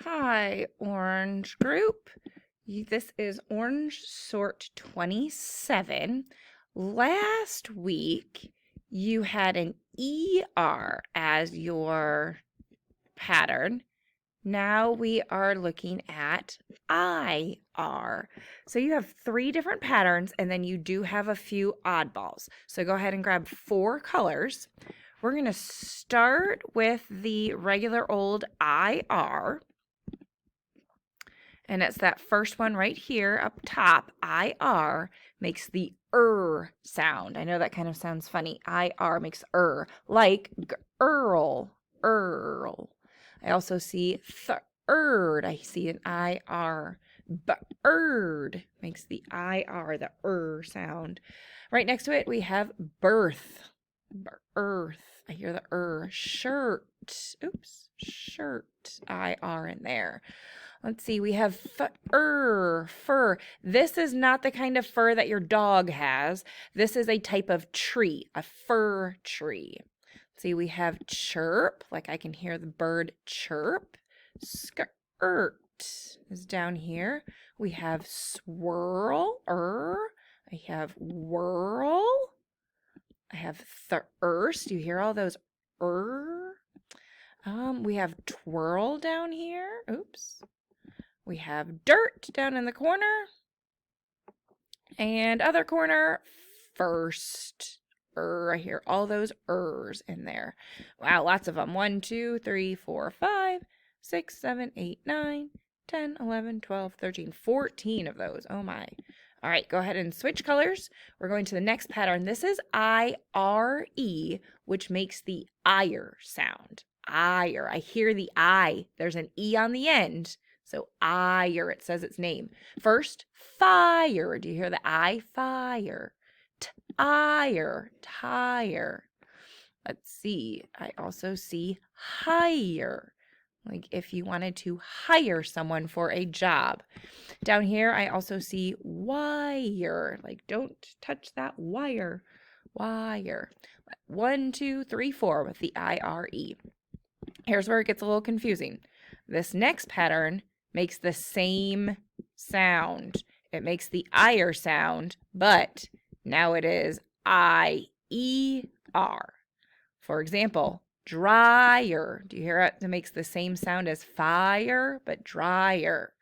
Hi, Orange Group. This is Orange Sort 27. Last week, you had an ER as your pattern. Now we are looking at IR. So you have 3 different patterns, and then you do have a few oddballs. So go ahead and grab 4 colors. We're going to start with the regular old IR. And it's that first one right here up top. IR makes the sound. I know that kind of sounds funny. IR makes like girl, Earl. I also see third. I see an IR. Bird makes the IR, the sound. Right next to it, we have birth. Earth. I hear the shirt. Oops, shirt. IR in there. Let's see, we have fur. This is not the kind of fur that your dog has. This is a type of tree, a fir tree. Let's see, we have chirp, like I can hear the bird chirp. Skirt is down here. We have swirl, I have whirl. I have thirst. Do you hear all those we have twirl down here. Oops. We have dirt down in the corner. And other corner, first. I hear all those in there. Wow, lots of them. 1, 2, 3, 4, 5, 6, 7, 8, 9, 10, 11, 12, 13, 14 of those. Oh my. All right, go ahead and switch colors. We're going to the next pattern. This is IRE, which makes the ire sound. Ire. I hear the I. There's an E on the end. So ire, it says its name. First, fire. Do you hear the I? Fire. Tire. Tire. Let's see. I also see hire. Like if you wanted to hire someone for a job. Down here, I also see wire. Like don't touch that wire. Wire. 1, 2, 3, 4 with the IRE. Here's where it gets a little confusing. This next pattern makes the same sound. It makes the ire sound, but now it is I-E-R. For example, dryer. Do you hear it? It makes the same sound as fire, but dryer.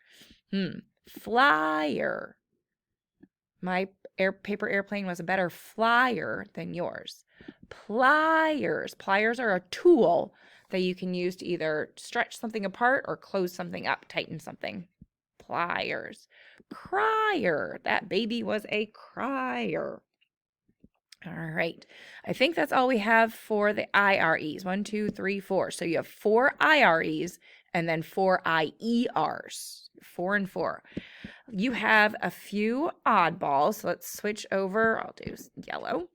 Flyer. My paper airplane was a better flyer than yours. Pliers. Pliers are a tool that you can use to either stretch something apart or close something up, tighten something. Pliers. Crier. That baby was a crier. All right. I think that's all we have for the IREs. 1, 2, 3, 4. So you have 4 IREs and then 4 IERs. 4 and 4. You have a few oddballs. So let's switch over. I'll do yellow.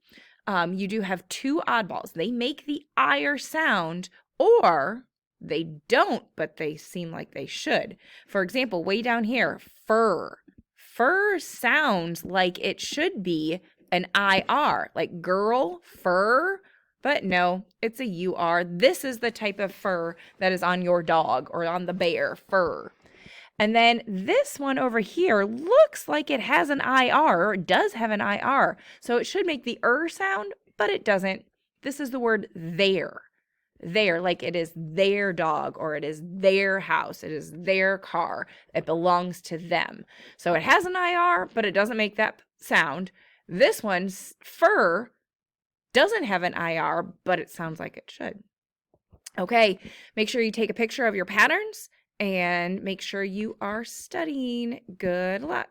You do have 2 oddballs. They make the ire sound, or they don't, but they seem like they should. For example, way down here, fur. Fur sounds like it should be an IR, like girl, fur, but no, it's a UR. This is the type of fur that is on your dog or on the bear, fur. And then this one over here looks like it has an IR, or it does have an IR. So it should make the sound, but it doesn't. This is the word their. Their, like it is their dog, or it is their house, it is their car. It belongs to them. So it has an IR, but it doesn't make that sound. This one's fur doesn't have an IR, but it sounds like it should. Okay, make sure you take a picture of your patterns and make sure you are studying. Good luck.